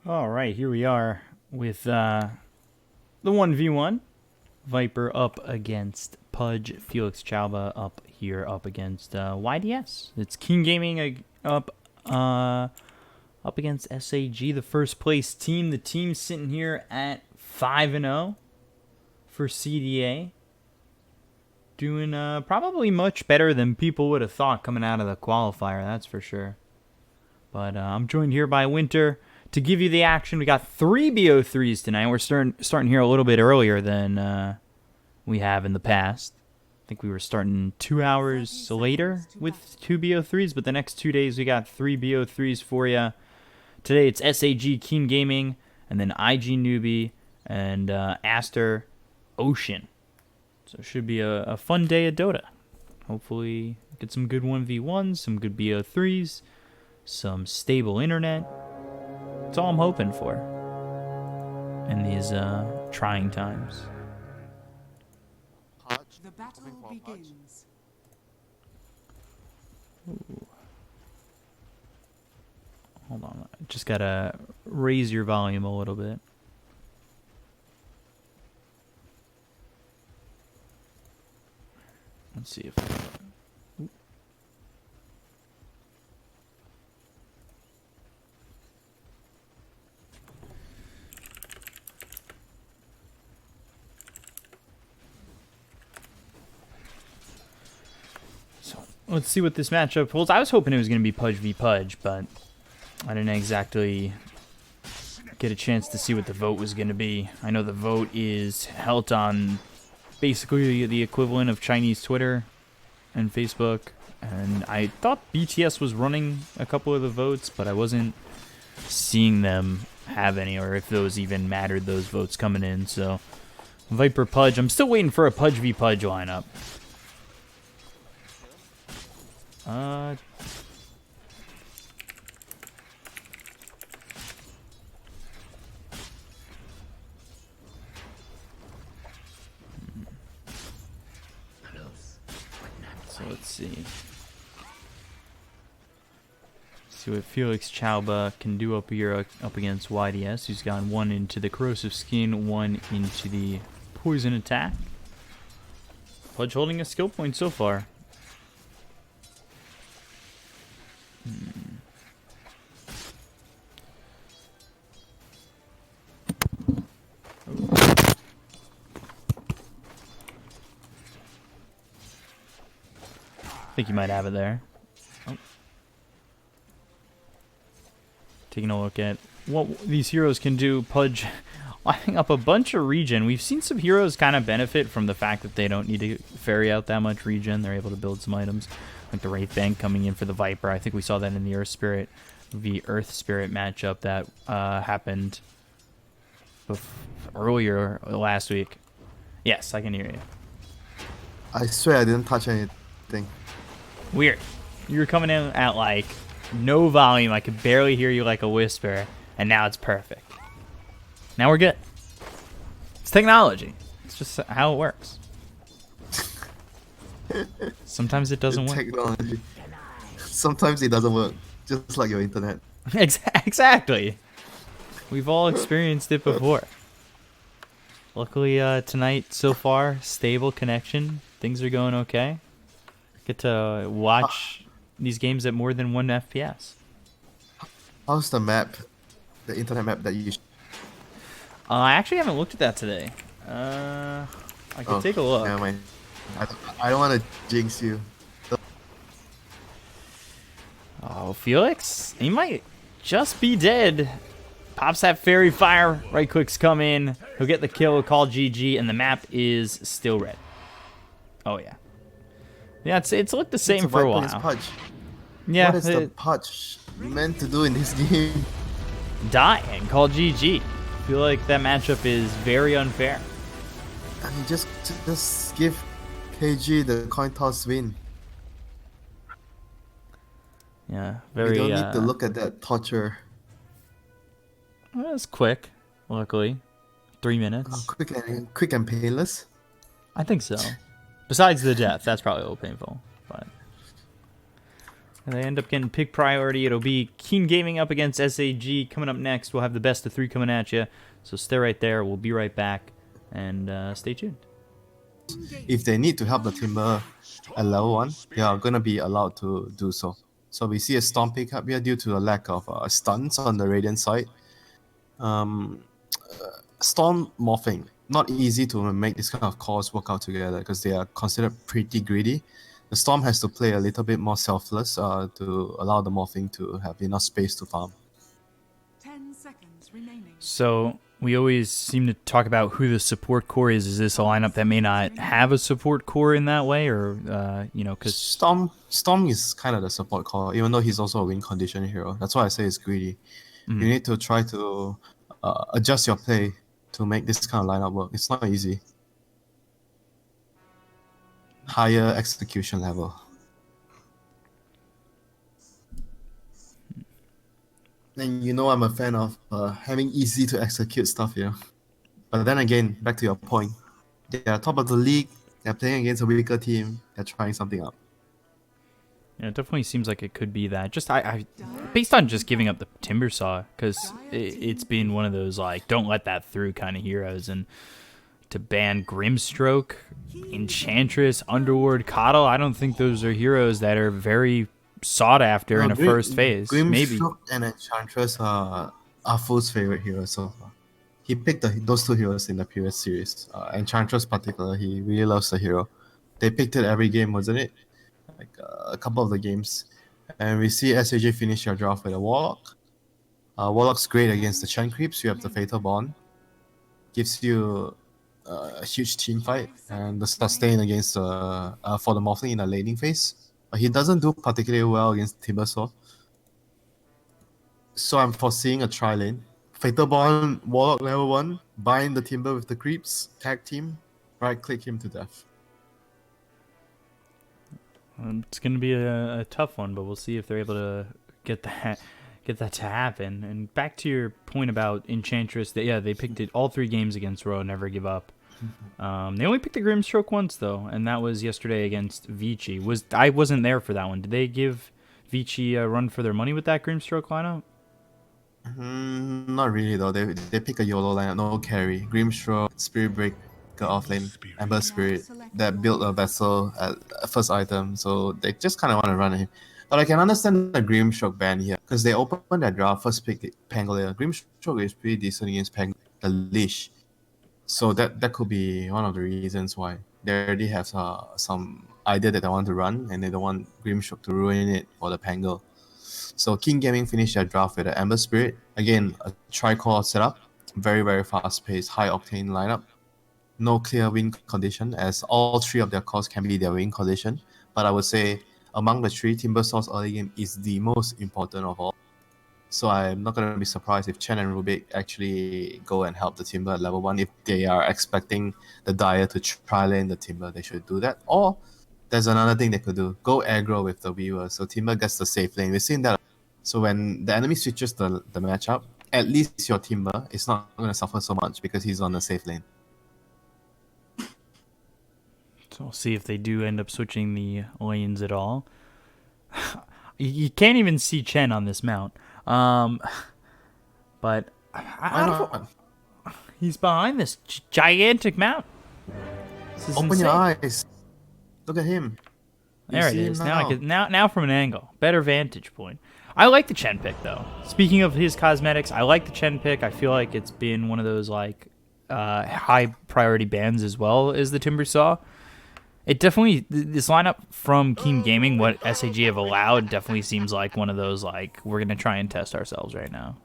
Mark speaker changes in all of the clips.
Speaker 1: All right, here we are with the 1v1. Viper up against Pudge. Felix Chalba up here up against YDS. It's King Gaming up against SAG, the first place team. The team's sitting here at 5-0 for CDA. Doing probably much better than people would have thought coming out of the qualifier, that's for sure. But I'm joined here by Winter to give you the action. We got 3 BO3s tonight. We're starting here a little bit earlier than we have in the past. I think we were starting 2 hours later with 2 BO3s, but the next 2 days we got 3 BO3s for you. Today it's SAG Keen Gaming, and then IG Newbie, and Aster Ocean. So it should be a fun day of Dota. Hopefully get some good 1v1s, some good BO3s, some stable internet. That's all I'm hoping for in these trying times.
Speaker 2: The battle begins.
Speaker 1: Ooh. Hold on, just gotta raise your volume a little bit. Let's see if so let's see what this matchup holds. I was hoping it was going to be Pudge v Pudge, but I didn't exactly get a chance to see what the vote was going to be. I know the vote is held on basically the equivalent of Chinese Twitter and Facebook, and I thought BTS was running a couple of the votes, but I wasn't seeing them have any, or if those even mattered, those votes coming in. So Viper Pudge, I'm still waiting for a Pudge v Pudge lineup. So let's see. See what Felix Chalba can do up here up against YDS, who's gone 1 into the corrosive skin, 1 into the poison attack. Pudge holding a skill point so far. I think you might have it there. Oh. Taking a look at what these heroes can do. Pudge lining up a bunch of regen. We've seen some heroes kind of benefit from the fact that they don't need to ferry out that much regen. They're able to build some items, like the Wraith Bank coming in for the Viper. I think we saw that in the Earth Spirit matchup that happened earlier last week. Yes, I can hear you.
Speaker 3: I swear I didn't touch anything.
Speaker 1: Weird. You were coming in at like no volume. I could barely hear you like a whisper, and now it's perfect. Now we're good. It's technology. It's just how it works. Sometimes it doesn't work.
Speaker 3: Technology. Sometimes it doesn't work. Just like your internet.
Speaker 1: Exactly. We've all experienced it before. Luckily, tonight so far, stable connection. Things are going okay. Get to watch these games at more than 1 FPS.
Speaker 3: How's the map? The internet map that you...
Speaker 1: I actually haven't looked at that today. I could take a look.
Speaker 3: Never mind. I don't want to jinx you.
Speaker 1: Oh, Felix? He might just be dead. Pops that fairy fire. Right clicks come in. He'll get the kill. Call GG, and the map is still red. Oh yeah. Yeah, it's looked the same for a while.
Speaker 3: Pudge.
Speaker 1: Yeah.
Speaker 3: What is the Pudge meant to do in this game?
Speaker 1: Die and call GG. I feel like that matchup is very unfair.
Speaker 3: I mean, just give KG the coin toss win.
Speaker 1: Yeah,
Speaker 3: We
Speaker 1: very.
Speaker 3: don't need to look at that torture.
Speaker 1: Well, it's quick, luckily. 3 minutes.
Speaker 3: Quick and painless.
Speaker 1: I think so. Besides the death, that's probably a little painful. But They end up getting pick priority. It'll be Keen Gaming up against SAG coming up next. We'll have the best of 3 coming at you. So stay right there. We'll be right back. And stay tuned.
Speaker 3: If they need to help the Timber at level 1, they are going to be allowed to do so. So we see a Storm pick up here due to a lack of stuns on the Radiant side. Storm morphing, not easy to make this kind of calls work out together because they are considered pretty greedy. The Storm has to play a little bit more selfless to allow the morphing to have enough space to farm.
Speaker 2: 10 seconds remaining.
Speaker 1: So we always seem to talk about who the support core is. Is this a lineup that may not have a support core in that way, or you know, because
Speaker 3: Storm is kind of the support core, even though he's also a win condition hero. That's why I say it's greedy. You need to try to adjust your play to make this kind of lineup work. It's not easy. Higher execution level. And you know I'm a fan of having easy to execute stuff here. But then again, back to your point. They are top of the league, they're playing against a weaker team, they're trying something out.
Speaker 1: yeah, it definitely seems like it could be that. Just I based on just giving up the Timber Saw, because it's been one of those like don't let that through kind of heroes, and to ban Grimstroke, Enchantress, Underward, Coddle, I don't think those are heroes that are very sought after in a first phase. Maybe.
Speaker 3: Grimstroke and Enchantress are Afu's favorite heroes so far. He picked those 2 heroes in the previous series. Enchantress particular, he really loves the hero. They picked it every game, wasn't it? Like a couple of the games. And we see SAG finish your draft with a Warlock. Warlock's great against the Chen Creeps. You have the Fatal Bond. Gives you a huge team fight. And the sustain against for the Morphling in the laning phase. He doesn't do particularly well against Timbersaw. So I'm foreseeing a tri-lane. Fatal Bond, Warlock level 1, bind the Timber with the creeps, tag team, right-click him to death.
Speaker 1: It's going to be a tough one, but we'll see if they're able to get that to happen. And back to your point about Enchantress, they picked it all 3 games against Royal Never Give Up. They only picked the Grimstroke once though, and that was yesterday against Vici. I wasn't there for that one. Did they give Vici a run for their money with that Grimstroke lineup?
Speaker 3: Not really though. They pick a YOLO lineup, no carry. Grimstroke, Spirit Breaker offlane, Ember Spirit that built a vessel at first item, so they just kind of want to run him. But I can understand the Grimstroke ban here because they opened their draft first pick Pangolier. Grimstroke is pretty decent against the Leash. So that could be one of the reasons why they already have some idea that they want to run, and they don't want Grimstroke to ruin it for the Pangol. So King Gaming finished their draft with an Ember Spirit. Again, a tri-core setup, very, very fast-paced, high-octane lineup. No clear win condition, as all 3 of their cores can be their win condition. But I would say among the 3, Timbersaw's early game is the most important of all. So I'm not going to be surprised if Chen and Rubik actually go and help the Timber at level 1. If they are expecting the Dire to tri-lane the Timber, they should do that. Or there's another thing they could do. Go aggro with the Weaver, so Timber gets the safe lane. We've seen that. So when the enemy switches the matchup, at least your Timber is not going to suffer so much because he's on the safe lane.
Speaker 1: So we'll see if they do end up switching the lanes at all. You can't even see Chen on this mount. But he's behind this gigantic mount. This is
Speaker 3: Open
Speaker 1: insane.
Speaker 3: your eyes. Look at him.
Speaker 1: There it is. Now from an angle. Better vantage point. I like the Chen pick, though. Speaking of his cosmetics, I like the Chen pick. I feel like it's been one of those like high priority bans as well as the Timber Saw. It definitely, this lineup from Keen Gaming, what SAG have allowed, definitely seems like one of those like we're gonna try and test ourselves right now.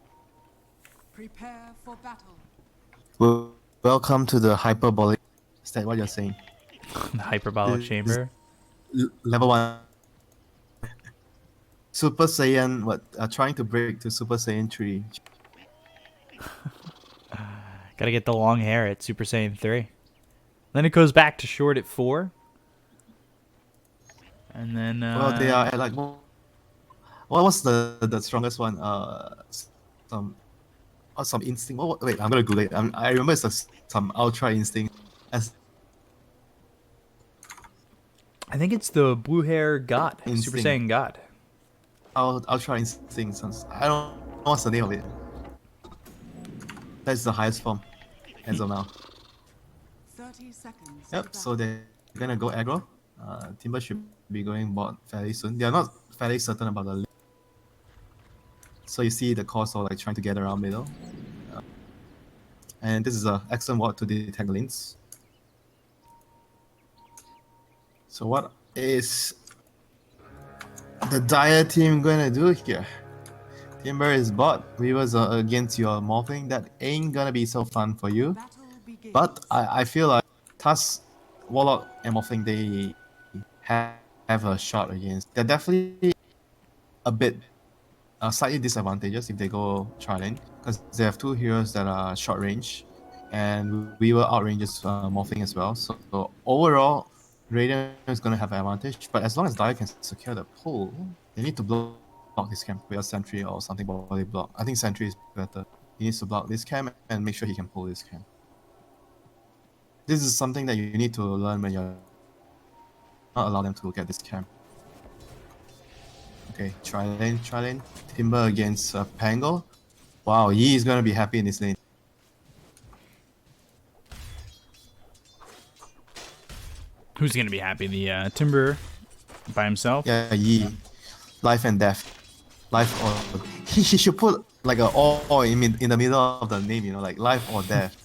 Speaker 2: Prepare for battle.
Speaker 3: Well, welcome to the hyperbolic. Is that what you're saying?
Speaker 1: The hyperbolic chamber.
Speaker 3: Level 1. Super Saiyan, trying to break to Super Saiyan 3.
Speaker 1: Gotta get the long hair at Super Saiyan 3. Then it goes back to short at 4. And then
Speaker 3: Well, they are at like what was the strongest one? Some instinct. Wait, I'm gonna Google it. I remember it's some ultra instinct.
Speaker 1: I think it's the blue hair god, Super
Speaker 3: Instinct.
Speaker 1: Saiyan god.
Speaker 3: Ultra Instinct. I don't know what's the name of it. That's the highest form as of now.
Speaker 2: 30 seconds. to
Speaker 3: Yep. So
Speaker 2: battle.
Speaker 3: they're gonna go aggro. Timber should be going bot fairly soon. They are not fairly certain about the lane. So you see the cost of like trying to get around middle. And this is an excellent ward to detect lanes. So what is the Dire team gonna do here? Timber is bot. Weavers are against your morphing. That ain't gonna be so fun for you.
Speaker 2: Battle begins.
Speaker 3: But I feel like Tusk, Warlock, and morphing they have a shot against. They're definitely a bit slightly disadvantageous if they go Trilane because they have two heroes that are short range, and we will outranges morphing as well. So overall, Radiant is gonna have an advantage. But as long as Dire can secure the pull, they need to block this camp with a sentry or something body block. I think sentry is better. He needs to block this camp and make sure he can pull this camp. This is something that you need to learn when you're not allow them to get this camp. Okay, Trilane. Timber against Pango. Wow, Yi is gonna be happy in this lane.
Speaker 1: Who's gonna be happy? The Timber by himself?
Speaker 3: Yeah, Yi. Life and death. Life or he should put like a or in the middle of the name, you know, like life or death.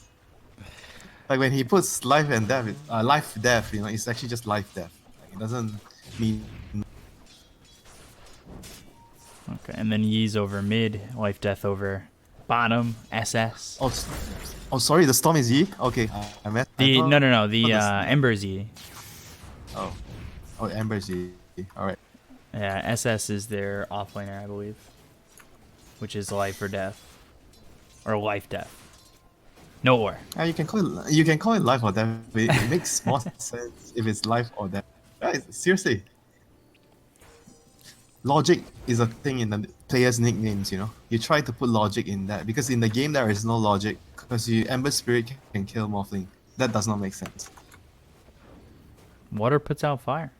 Speaker 3: Like when he puts life and death, life death, you know, it's actually just life death. Like, it doesn't mean.
Speaker 1: Okay, and then Yee's over mid, life death over bottom, SS.
Speaker 3: Oh, sorry, the storm is Yi. Okay, I met.
Speaker 1: The no, the Ember's Yi.
Speaker 3: Oh, Ember's Yi. All right.
Speaker 1: Yeah, SS is their offlaner, I believe, which is life or death, or life death. No or.
Speaker 3: You can call it life or death. It makes more sense if it's life or death. Guys, seriously. Logic is a thing in the players' nicknames, you know. You try to put logic in that because in the game there is no logic because Ember Spirit can kill Morphling. That does not make sense.
Speaker 1: Water puts out fire.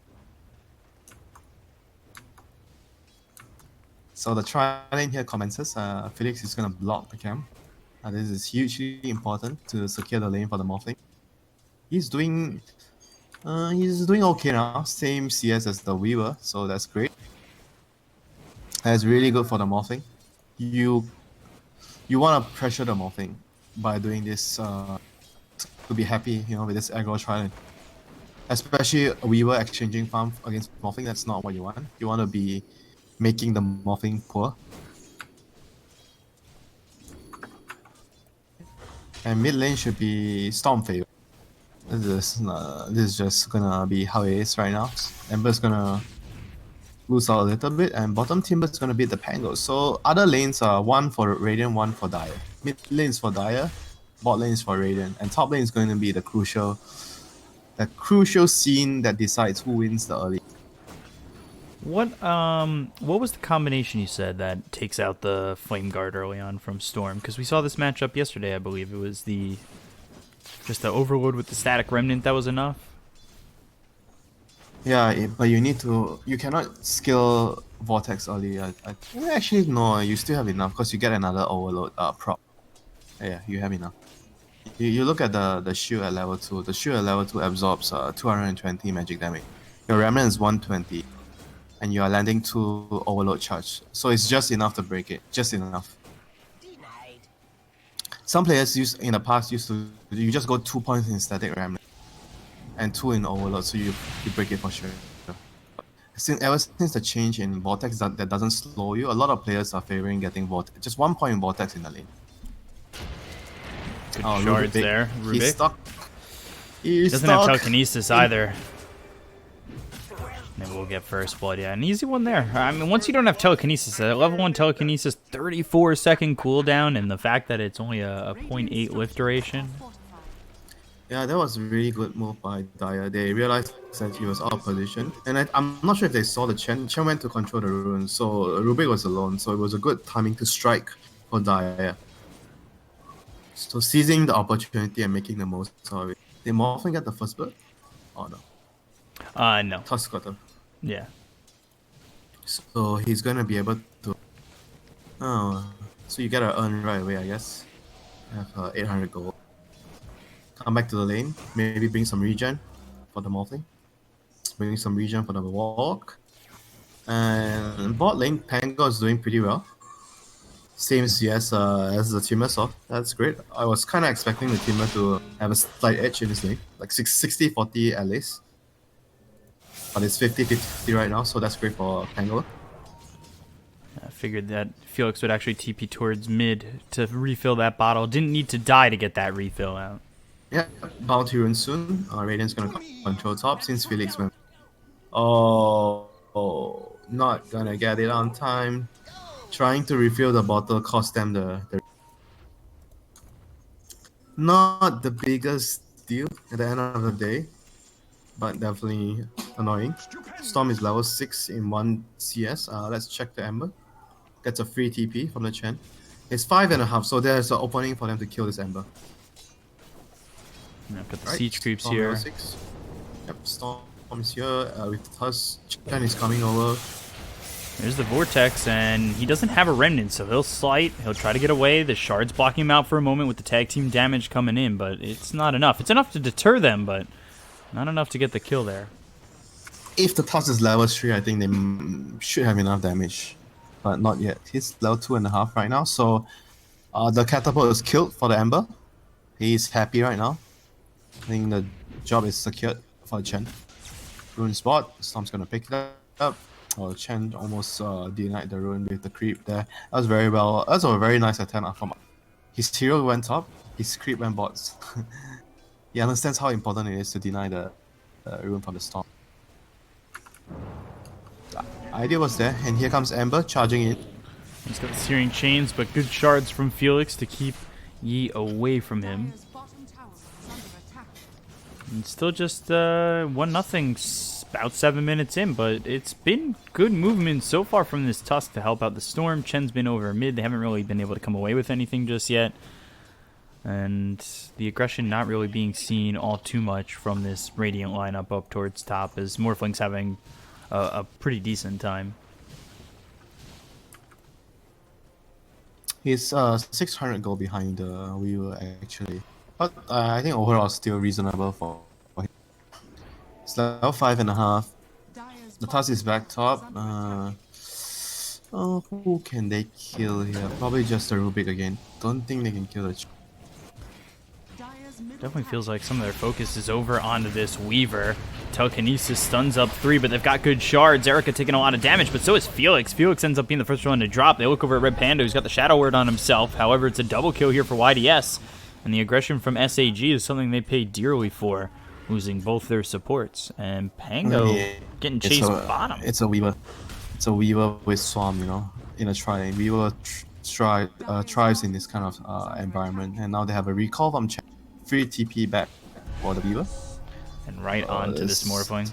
Speaker 3: So the tri-lane here commences. Felix is gonna block the camp. This is hugely important to secure the lane for the Morphling. He's doing okay now. Same CS as the Weaver, so that's great. That's really good for the Morphling. You want to pressure the Morphling by doing this to be happy, you know, with this aggro tri-lane. Especially a Weaver exchanging farm against Morphling, that's not what you want. You want to be making the Morphling poor. And mid lane should be Storm favor. This is just gonna be how it is right now. Ember's gonna lose out a little bit, and bottom Timber's gonna beat the Pango. So other lanes are one for Radiant, one for Dire. Mid lane is for Dire, bot lane is for Radiant, and top lane is going to be the crucial scene that decides who wins the early.
Speaker 1: What was the combination you said that takes out the Flame Guard early on from Storm? Because we saw this matchup yesterday, I believe. It was just the Overload with the Static Remnant that was enough.
Speaker 3: Yeah, but you cannot skill Vortex early. Actually, no, you still have enough because you get another Overload prop. Yeah, you have enough. You look at the shield at level 2. The shield at level 2 absorbs 220 magic damage. Your Remnant is 120. And you are landing 2 Overload charge. So it's just enough to break it. Just enough.
Speaker 4: Denied.
Speaker 3: Some players in the past used to just go 2 points in static Remnant and 2 in Overload, so you break it for sure. Ever since the change in Vortex that doesn't slow you, a lot of players are favoring getting Vortex. Just 1 point in Vortex in the lane.
Speaker 1: Good shards there.
Speaker 3: He's
Speaker 1: Rubik.
Speaker 3: stuck.
Speaker 1: He doesn't have telekinesis either. Maybe we'll get first blood. Yeah, an easy one there. I mean, once you don't have telekinesis, level 1 telekinesis, 34-second cooldown, and the fact that it's only a 0.8 lift duration.
Speaker 3: Yeah, that was a really good move by Dire. They realized that he was out of position. And I'm not sure if they saw the Chen. Chen went to control the runes, so Rubik was alone. So it was a good timing to strike for Dire. So seizing the opportunity and making the most of it. Did Morphin get the first blood? Oh no.
Speaker 1: No.
Speaker 3: Tusk got the.
Speaker 1: Yeah.
Speaker 3: So he's gonna be able to. Oh, so you gotta earn right away, I guess. Have 800 gold. Come back to the lane. Maybe bring some regen for the Morphling. Bring some regen for the walk. And bot lane, Pango is doing pretty well. Same CS as the teamer saw. That's great. I was kind of expecting the teamer to have a slight edge in this lane, like 60-40 at least. But it's 50-50 right now, so that's great for Pango.
Speaker 1: I figured that Felix would actually TP towards mid to refill that bottle. Didn't need to die to get that refill out.
Speaker 3: Yeah, bounty rune soon. Radiant's gonna control top since Felix went. Oh, not gonna get it on time. Trying to refill the bottle cost them the not the biggest deal at the end of the day, but definitely annoying. Storm is level 6 in 1 CS. Let's check the Ember. Gets a free TP from the Chen. It's 5.5, so there's an opening for them to kill this Ember.
Speaker 1: Got the
Speaker 3: Right,
Speaker 1: siege creeps
Speaker 3: Storm
Speaker 1: here.
Speaker 3: level 6. Yep, Storm is here with us. Chen is coming over.
Speaker 1: There's the Vortex, and he doesn't have a Remnant, so he'll slight. He'll try to get away. The Shard's blocking him out for a moment with the tag team damage coming in, but it's not enough. It's enough to deter them, but not enough to get the kill there.
Speaker 3: If the toss is level 3, I think they should have enough damage. But not yet. He's level 2.5 right now, so the catapult is killed for the Ember. He's happy right now. I think the job is secured for Chen. Rune spot. Storm's gonna pick it up. Oh, Chen almost denied the rune with the creep there. That was very well. That was a very nice attack from his hero went top. His creep went bots. He understands how important it is to deny the rune from the storm. The idea was there, and here comes Ember charging in.
Speaker 1: He's got the Searing Chains, but good shards from Felix to keep Yi away from him.
Speaker 2: Dire's bottom tower is under attack.
Speaker 1: And still just 1-0, about 7 minutes in, but it's been good movement so far from this Tusk to help out the Storm. Chen's been over mid. They haven't really been able to come away with anything just yet. And the aggression not really being seen all too much from this Radiant lineup up towards top, as Morphling's having a pretty decent time.
Speaker 3: He's 600 gold behind the Weaver actually, but I think overall still reasonable for him. It's level 5.5.
Speaker 2: Dire's
Speaker 3: The task is back top. Oh, who can they kill here? Probably just the Rubik again. Don't think they can kill the.
Speaker 2: Dire's middle
Speaker 1: Definitely
Speaker 2: tower
Speaker 1: feels like some of their focus is over onto this Weaver. Telekinesis stuns up 3, but they've got good shards. Erica taking a lot of damage, but so is Felix. Felix ends up being the first one to drop. They look over at Red Panda, who's got the Shadow Word on himself. However, it's a double kill here for YDS, and the aggression from SAG is something they pay dearly for, losing both their supports. And Pango getting chased bottom.
Speaker 3: It's a Weaver. It's a Weaver with Swarm, you know, in a tri. Weaver thrives in this kind of environment, and now they have a recall from free TP back for the Weaver.
Speaker 1: And right onto this Morphling.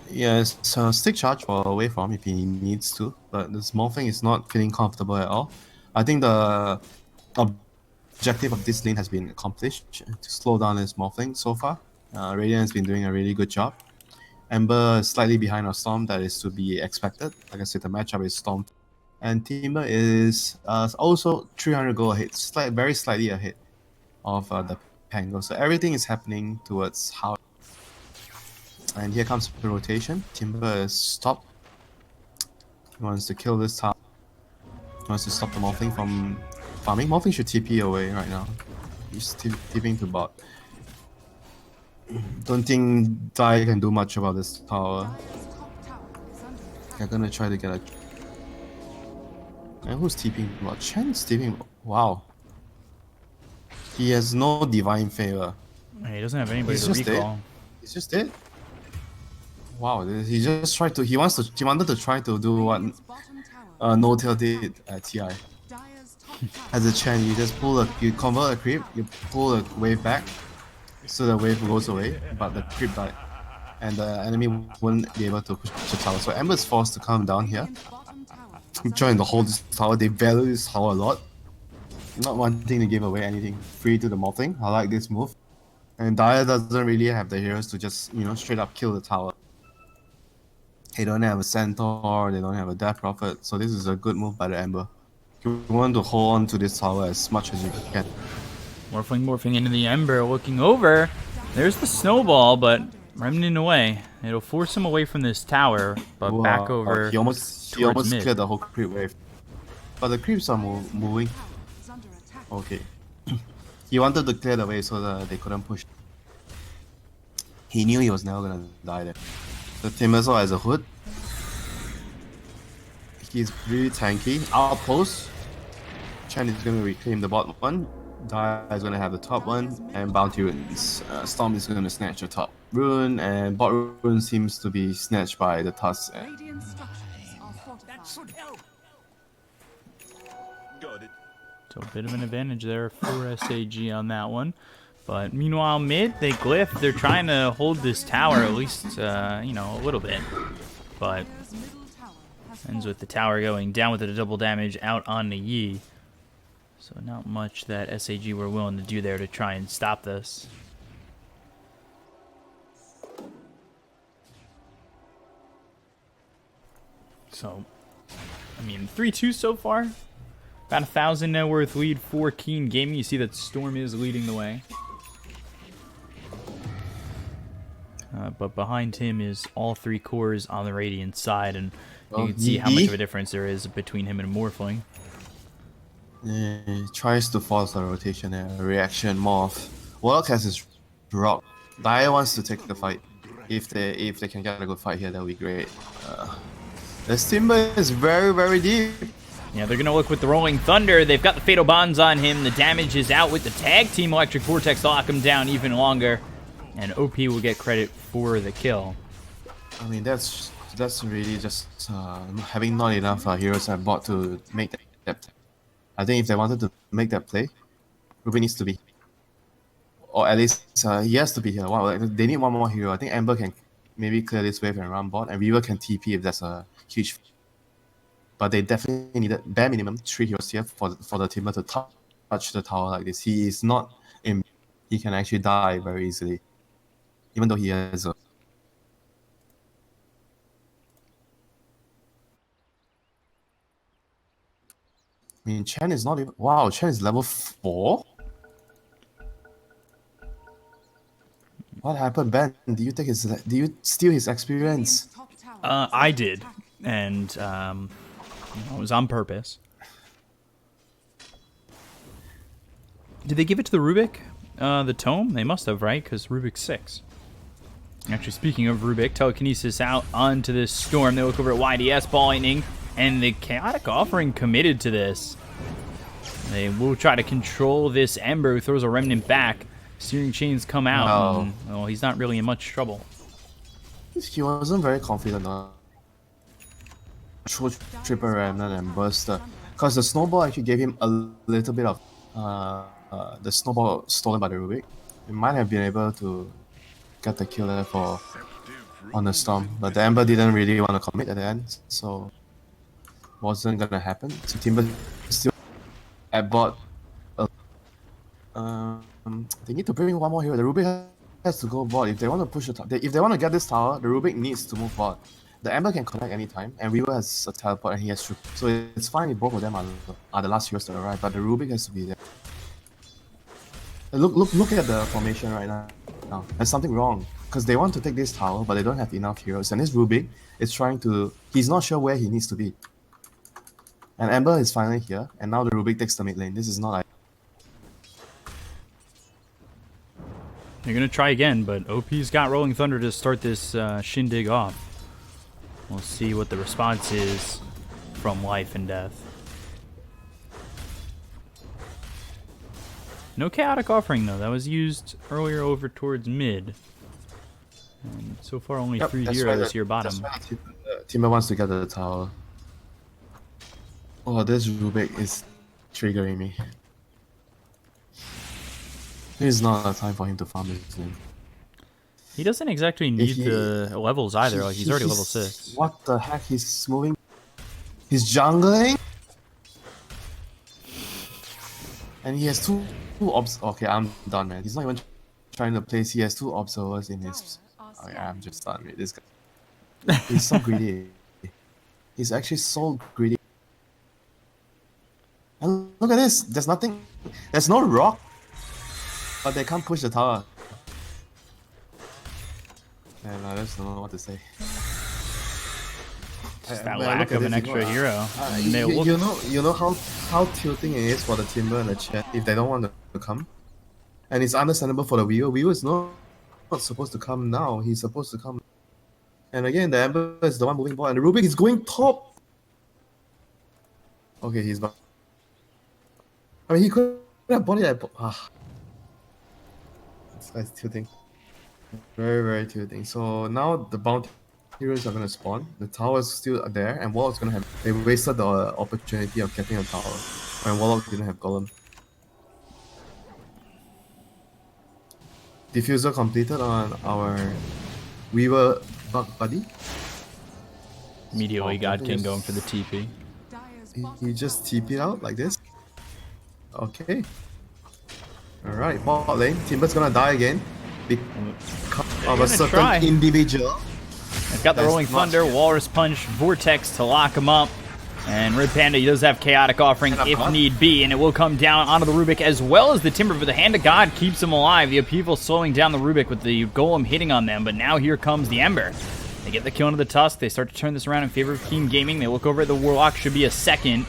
Speaker 3: Yes, so stick charge for away from if he needs to, but this Morphling is not feeling comfortable at all. I think the objective of this lane has been accomplished to slow down this Morphling so far. Radiant has been doing a really good job. Ember is slightly behind our Storm, that is to be expected. Like I said, the matchup is Storm. And Timber is also 300 gold ahead, very slightly ahead of the Pango. So everything is happening towards how. And here comes the rotation. Timber is stopped. He wants to kill this tower. He wants to stop the Morphling from farming. Morphling should TP away right now. He's still TPing to bot. Don't think Dai can do much about this tower.
Speaker 2: Dire's top tower is under attack.
Speaker 3: They're gonna try to get a. And who's TPing? Well, Chen's TPing. Wow. He has no divine favor.
Speaker 1: He doesn't have anybody
Speaker 3: He's
Speaker 1: to
Speaker 3: just
Speaker 1: recall.
Speaker 3: dead. He's just dead. Wow, he just tried to. He wanted to try to do what
Speaker 2: Radiant's bottom tower
Speaker 3: No Tail did at TI.
Speaker 2: Dire's top tower
Speaker 3: As a Chen, you just you convert a creep, you pull a wave back, so the wave goes away, but the creep died, and the enemy wouldn't be able to push the tower. So Ember's forced to come down here,
Speaker 2: Radiant's bottom tower is
Speaker 3: trying to hold this tower. They value this tower a lot, not wanting to give away anything free to the Morphling. I like this move, and Dire doesn't really have the heroes to just straight up kill the tower. They don't have a Centaur, they don't have a Death Prophet, so this is a good move by the Ember. You want to hold on to this tower as much as you can.
Speaker 1: Morphling into the Ember, looking over. There's the snowball, but Remnant away. It'll force him away from this tower, but back over
Speaker 3: He almost
Speaker 1: mid.
Speaker 3: cleared the whole creep wave. But the creeps are moving.
Speaker 2: Is under attack.
Speaker 3: Okay. He wanted to clear the way so that they couldn't push. He knew he was never gonna die there. The Timbersaw has a hood. He's really tanky. Outpost. Chen is gonna reclaim the bottom one. Dai is gonna have the top one, and Bounty Runes. Storm is gonna snatch the top rune, and bot rune seems to be snatched by the Tusk.
Speaker 2: Radiant structures are fortified.
Speaker 4: Got it.
Speaker 1: So a bit of an advantage there for SAG on that one. But meanwhile, mid, they glyph. They're trying to hold this tower at least, a little bit. But
Speaker 2: Dire's middle tower has
Speaker 1: ends with the tower going down with the double damage out on the Yi. So not much that SAG were willing to do there to try and stop this. So, 3-2 so far. About 1,000 net worth lead for Keen Gaming. You see that Storm is leading the way. But behind him is all three cores on the Radiant side, and you can see how much of a difference there is between him and Morphling.
Speaker 3: Yeah, he tries to force a rotation there. Reaction morph. Warlock has his rock. Dai wants to take the fight. If they can get a good fight here, that would be great. This Timber is very, very deep.
Speaker 1: Yeah, they're going to look with the Rolling Thunder. They've got the Fatal Bonds on him. The damage is out with the tag team. Electric Vortex to lock him down even longer. And OP will get credit for the kill.
Speaker 3: I mean, that's really just having not enough heroes at bot to make that. I think if they wanted to make that play, Ruby needs to be, or at least he has to be here. Wow, they need one more hero. I think Ember can maybe clear this wave and run bot, and Weaver can TP if there's a huge. But they definitely needed bare minimum 3 heroes here for the Timber to touch the tower like this. He is not in. He can actually die very easily, even though he has a. I mean, Chen is not even. Wow, Chen is level 4? What happened, Ben? Did you take his? Did you steal his experience?
Speaker 2: Radiant's top tower.
Speaker 1: I did. And it was on purpose. Did they give it to the Rubik? The Tome? They must have, right? Because Rubik's 6. Actually, speaking of Rubik, telekinesis out onto this Storm. They look over at YDS, Ball Lightning, and the Chaotic Offering committed to this. They will try to control this Ember, who throws a Remnant back. Steering chains come out.
Speaker 3: No.
Speaker 1: And, well, he's not really in much trouble.
Speaker 3: He wasn't very confident on triple remnant and burster, because the snowball actually gave him a little bit of the snowball stolen by the Rubik. He might have been able to get the kill there on the storm, but the Ember didn't really want to commit at the end, so wasn't gonna happen. So Timber still at bot. They need to bring one more hero. The Rubik has to go bot if they want to push the tower. If they want to get this tower, the Rubik needs to move bot. The Ember can connect anytime, and Weaver has a teleport and he has triple. So it's fine if both of them are the last heroes to arrive, but the Rubik has to be there. Look at the formation right now. There's something wrong, because they want to take this tower, but they don't have enough heroes. And this Rubik is trying to. He's not sure where he needs to be. And Ember is finally here, and now the Rubik takes the mid lane. This is not like.
Speaker 1: They're going to try again, but OP's got Rolling Thunder to start this shindig off. We'll see what the response is from Life and Death. No Chaotic Offering, though. That was used earlier over towards mid. And so far, only 3 heroes here bottom.
Speaker 3: That's why Timber wants to get the tower. Oh, this Rubik is triggering me. This is not a time for him to farm this thing.
Speaker 1: He doesn't exactly need the levels either. Like, he's already level 6.
Speaker 3: What the heck? He's moving. He's jungling? And he has two obs. Okay, I'm done, man. He's not even trying to place. He has 2 observers in his. Okay, I'm just done with this guy. He's so greedy. He's actually so greedy. And look at this. There's nothing. There's no rock. But they can't push the tower. And I just don't know what to say.
Speaker 1: Just that
Speaker 3: But
Speaker 1: lack
Speaker 3: look at
Speaker 1: of an
Speaker 3: this,
Speaker 1: extra
Speaker 3: you know,
Speaker 1: hero. And they look-
Speaker 3: you know how tilting it is for the Timber and the chat if they don't want to come. And it's understandable for the viewer. Viewer is not supposed to come now. He's supposed to come. And again, the Ember is the one moving ball, and the Rubik is going top. Okay, he's back. I mean, he could have bought it at. This guy's tilting. Very, very tilting. So now the bounty heroes are gonna spawn. The tower is still there, and Warlock's gonna have. They wasted the opportunity of getting a tower when Warlock didn't have Golem. Diffuser completed on our Weaver bug buddy.
Speaker 1: Immediately
Speaker 3: Oh,
Speaker 1: God King
Speaker 3: yes.
Speaker 1: going for the TP.
Speaker 2: Dire's
Speaker 3: He
Speaker 2: bottom
Speaker 3: just
Speaker 2: tower
Speaker 3: TP'd out like this. Okay. Alright, bot lane. Timber's gonna die again. Because of a certain
Speaker 1: try.
Speaker 3: individual.
Speaker 1: They've got the
Speaker 3: That's
Speaker 1: Rolling
Speaker 3: not-
Speaker 1: Thunder, Walrus Punch, Vortex to lock him up. And Red Panda, he does have Chaotic Offering
Speaker 3: And a
Speaker 1: if
Speaker 3: bot.
Speaker 1: need be, and it will come down onto the Rubik as well as the Timber, but the Hand of God keeps him alive. The upheaval slowing down the Rubik with the Golem hitting on them, but now here comes the Ember. They get the kill into the Tusk. They start to turn this around in favor of Team Gaming. They look over at the Warlock, should be a second.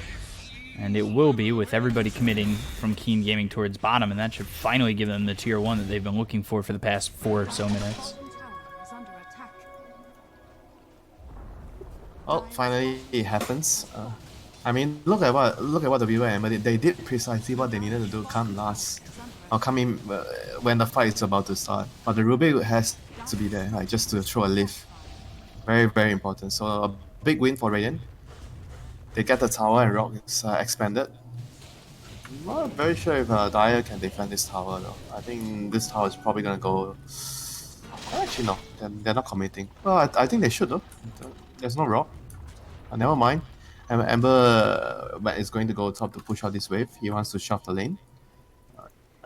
Speaker 1: And it will be, with everybody committing from Keen Gaming towards bottom, and that should finally give them the tier 1 that they've been looking for the past 4 or so minutes.
Speaker 2: tower is under attack.
Speaker 3: Oh, finally it happens. I mean, look at what the viewer and they did precisely what they needed to do. Come last, or come in when the fight is about to start. But the Rubik has to be there, like just to throw a lift. Very, very important. So a big win for Radiant. They get the tower and Rock is expanded. I'm not very sure if Dire can defend this tower though. I think this tower is probably gonna go. Actually, no, they're not committing. Well, I think they should though. There's no Rock. Never mind. Ember is going to go top to push out this wave. He wants to shove the lane.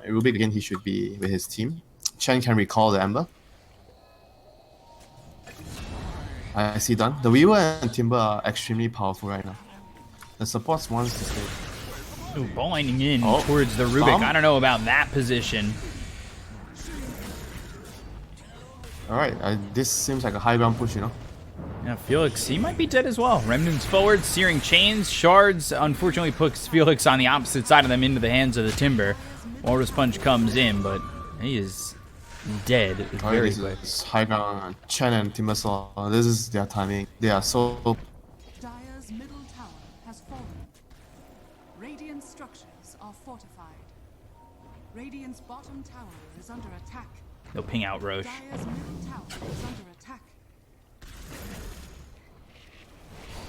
Speaker 3: Rubik again, he should be with his team. Chen can recall the Ember. I see done. The Weaver and Timber are extremely powerful right now. The supports wants to stay.
Speaker 1: Ooh, binding in
Speaker 3: Oh,
Speaker 1: towards the Rubik.
Speaker 3: bomb.
Speaker 1: I don't know about that position.
Speaker 3: Alright, this seems like a high ground push, you know.
Speaker 1: Yeah, Felix, he might be dead as well. Remnants forward, Searing Chains, Shards unfortunately puts Felix on the opposite side of them into the hands of the Timber. Walrus Punch comes in, but he is dead very
Speaker 3: This
Speaker 1: quick.
Speaker 3: is high ground. Chen and Timbersaw, this is their timing. They are so.
Speaker 2: Dire's middle tower has fallen. Radiant structures are fortified. Radiant's bottom tower is under attack.
Speaker 1: They'll ping out Roche.
Speaker 2: Dire's middle tower is under attack.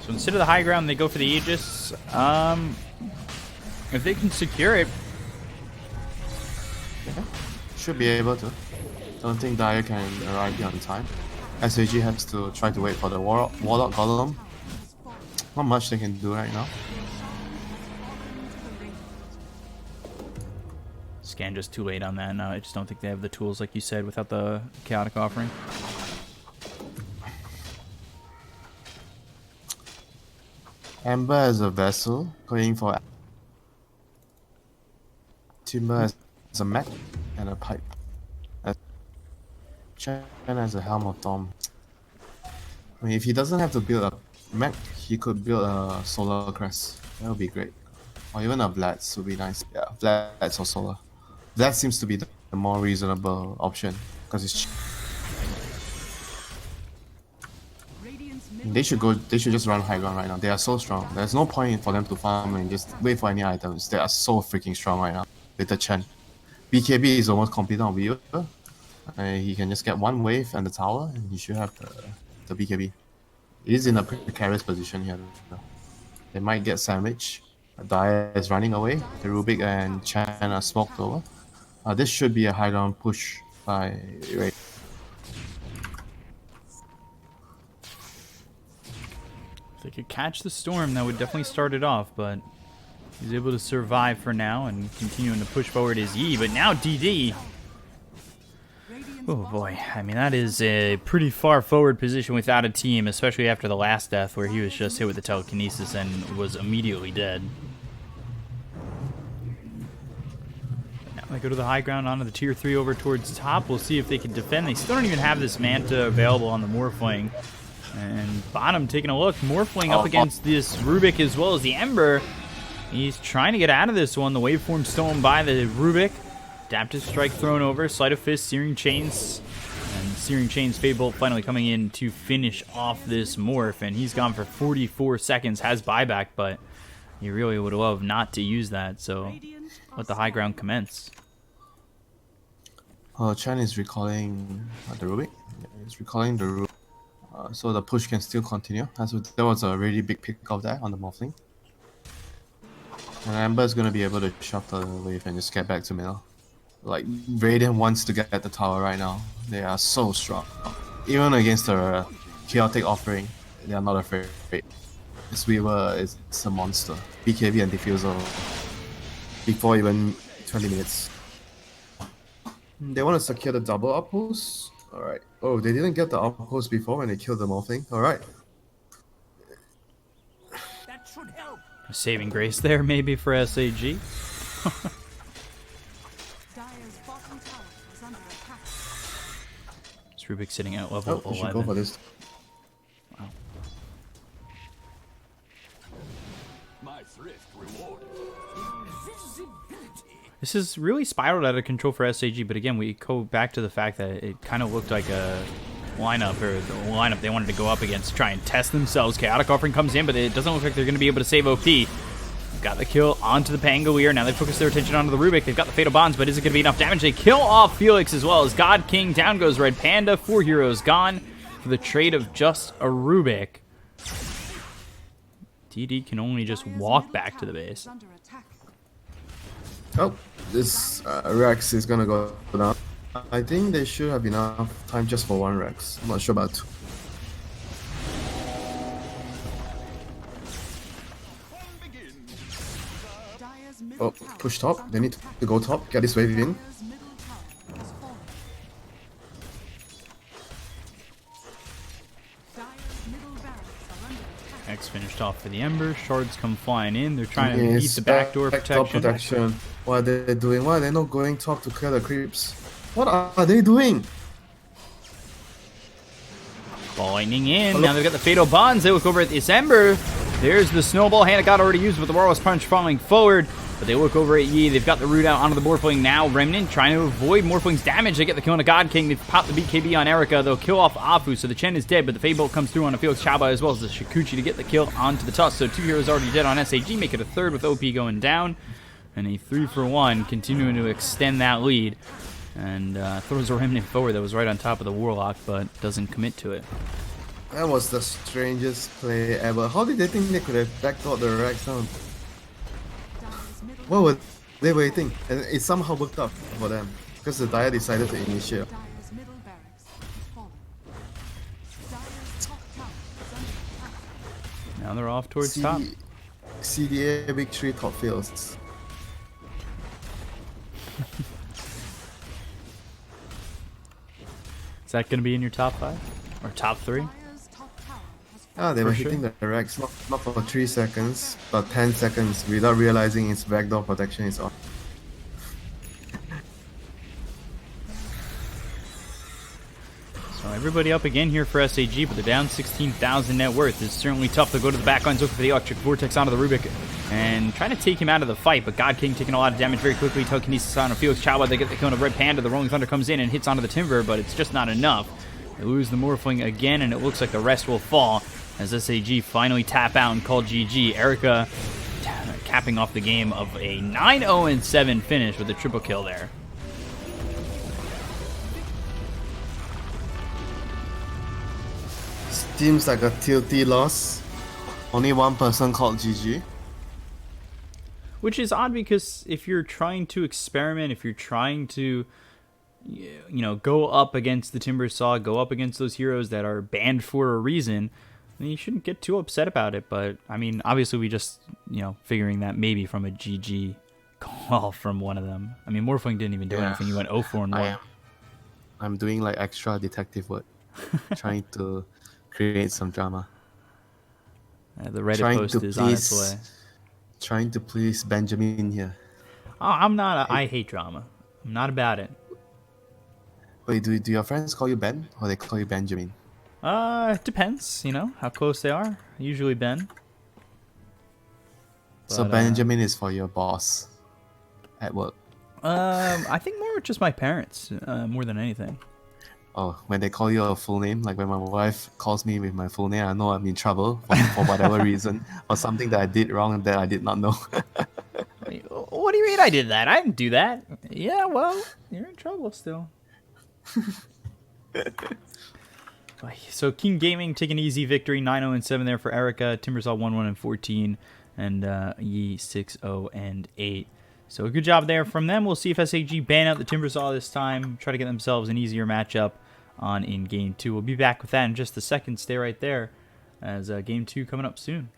Speaker 1: So instead of the high ground, they go for the Aegis. If they can secure it,
Speaker 3: Should be able to. Don't think Dire can arrive here on time. SAG has to try to wait for the Warlock Golem. Not much they can do right now.
Speaker 1: Scan just too late on that. No, I just don't think they have the tools, like you said, without the Chaotic Offering.
Speaker 3: Ember as a vessel, going for Timber as a mech and a pipe. Chen as a Helm of Dom. I mean, if he doesn't have to build a mech, he could build a Solar Crest. That would be great. Or even a Vlads would be nice. Yeah, Vlads or Solar. That seems to be the more reasonable option because it's cheap.
Speaker 2: Radiant's middle
Speaker 3: They should just run high ground right now. They are so strong. There's no point for them to farm and just wait for any items. They are so freaking strong right now with the Chen. BKB is almost complete on Weaver. He can just get one wave and the tower and he should have the BKB. It is in a precarious position here. They might get sandwiched. Dire is running away. The Rubik and Chen are smoked over. This should be a high ground push by Ray.
Speaker 1: If they could catch the storm, that would definitely start it off, but he's able to survive for now and continuing to push forward his E. But now DD, Oh boy, I mean that is a pretty far forward position without a team, especially after the last death where he was just hit with the telekinesis and was immediately dead. Now they go to the high ground onto the tier 3 over towards top. We'll see if they can defend. They still don't even have this Manta available on the Morphling. And bottom taking a look, Morphling up against this Rubik as well as the Ember. He's trying to get out of this one. The waveform stolen by the Rubik. Adaptive Strike thrown over, Sleight of Fist, Searing Chains, and Searing Chains Fade Bolt finally coming in to finish off this Morph, and he's gone for 44 seconds, has buyback, but he really would love not to use that, so let the high ground commence.
Speaker 3: Chen is recalling the Rubik. He's recalling the Rubik, so the push can still continue. There was a really big pick of that on the Morphling. And Amber is going to be able to shove the wave and just get back to middle. Like, Radiant wants to get the tower right now. They are so strong. Even against the chaotic offering, they are not afraid. This Weaver is a monster. BKB and Diffusal before even 20 minutes. They want to secure the double outpost. Alright. Oh, they didn't get the outpost before when they killed the Morphling. Alright.
Speaker 2: That should help.
Speaker 1: A saving grace there maybe for SAG.
Speaker 2: Dire's bottom tower is under attack.
Speaker 1: It's Rubik sitting at level 11.
Speaker 3: We should go for this.
Speaker 1: Wow.
Speaker 4: My thrift reward.
Speaker 1: This is really spiraled out of control for SAG, but again, we go back to the fact that it kind of looked like a lineup, or the lineup they wanted to go up against to try and test themselves. Chaotic Offering comes in, but it doesn't look like they're going to be able to save OP. Got the kill onto the Pangolier. Now they focus their attention onto the Rubik. They've got the Fatal Bonds, but is it going to be enough damage? They kill off Felix as well as God King. Down goes Red Panda. 4 heroes gone for the trade of just a Rubik. TD can only just walk back to the base.
Speaker 2: Under attack.
Speaker 3: Oh, this Rex is gonna go down. I think they should have enough time just for one Rex. I'm not sure about two.
Speaker 2: Dire's middle
Speaker 3: Oh,
Speaker 2: tower
Speaker 3: push
Speaker 2: is
Speaker 3: top.
Speaker 2: under
Speaker 3: They need
Speaker 2: attack.
Speaker 3: to go top, get this wave in.
Speaker 2: Dire's middle tower has fallen. Dire's middle barracks are under attack.
Speaker 1: X finished off for the Ember. Shards come flying in. They're trying to
Speaker 3: Yes,
Speaker 1: beat the backdoor
Speaker 3: backdoor
Speaker 1: protection.
Speaker 3: What are they doing? Why are they not going top to clear the creeps? What are they doing?
Speaker 1: Lightning in. Now they've got the Fatal Bonds. They look over at this Ember. There's the Snowball hand that got already used with the Warless Punch falling forward. But they look over at Yi. They've got the root out onto the Morphling now. Remnant trying to avoid Morphling's damage. They get the kill on a God King. They've popped the BKB on Erica. They'll kill off Afu. So the Chen is dead, but the Fade Bolt comes through on a Felix Chaba as well as the Shikuchi to get the kill onto the Tusk. So 2 heroes already dead on SAG. Make it a third with OP going down. And a 3-for-1 continuing to extend that lead. And throws a Remnant forward that was right on top of the Warlock, but doesn't commit to it.
Speaker 3: That was the strangest play ever. How did they think they could have backdoored the Rex down?
Speaker 2: Dire's middle
Speaker 3: What were they waiting? And it somehow worked out for them. Because the Dire decided to initiate.
Speaker 2: Dire's middle barracks has fallen. Dire's top tower is under attack.
Speaker 1: Now they're off towards top.
Speaker 3: CDA victory top fields.
Speaker 1: Is that going to be in your top 5? Or top 3?
Speaker 2: Dire's top tower has fallen.
Speaker 3: Ah, they were
Speaker 1: For sure.
Speaker 3: hitting the Rex not for 3 seconds, but 10 seconds without realizing its backdoor protection is on.
Speaker 1: So everybody up again here for SAG, but they're down 16,000 net worth. It's certainly tough to go to the back lines, looking for the Electric Vortex onto the Rubik, and trying to take him out of the fight, but God King taking a lot of damage very quickly. Telekinesis on Felix Chaba. They get the kill on a Red Panda. The Rolling Thunder comes in and hits onto the Timber, but it's just not enough. They lose the Morphling again, and it looks like the rest will fall as SAG finally tap out and call GG. Erica capping off the game of a 9-0-7 finish with a triple kill there.
Speaker 3: Seems like a tilty loss. Only one person called GG.
Speaker 1: Which is odd because if you're trying to experiment, if you're trying to, you know, go up against the Timber Saw, go up against those heroes that are banned for a reason, then you shouldn't get too upset about it. But, I mean, obviously we just, you know, figuring that maybe from a GG call from one of them. I mean, Morphling didn't even do anything. He went 0-4-1.
Speaker 3: I'm doing like extra detective work, trying to create some drama.
Speaker 1: The Reddit
Speaker 3: Trying
Speaker 1: post
Speaker 3: to
Speaker 1: is on its way.
Speaker 3: please Benjamin here.
Speaker 1: Oh, I'm not. I hate drama. I'm not about it.
Speaker 3: Wait, do your friends call you Ben or they call you Benjamin?
Speaker 1: It depends. You know how close they are. Usually Ben.
Speaker 3: So
Speaker 1: But,
Speaker 3: Benjamin is for your boss at work.
Speaker 1: I think more just my parents, more than anything.
Speaker 3: Oh, when they call you a full name, like when my wife calls me with my full name, I know I'm in trouble for whatever reason or something that I did wrong and that I did not know.
Speaker 1: What do you mean I did that? I didn't do that. Yeah, well, you're in trouble still. So King Gaming take an easy victory, 9-0-7 there for Erica. Timbersaw 1-1-14, and Yi 6-0-8. So a good job there from them. We'll see if SAG ban out the Timbersaw this time. Try to get themselves an easier matchup on in Game 2. We'll be back with that in just a second. Stay right there, as Game 2 coming up soon.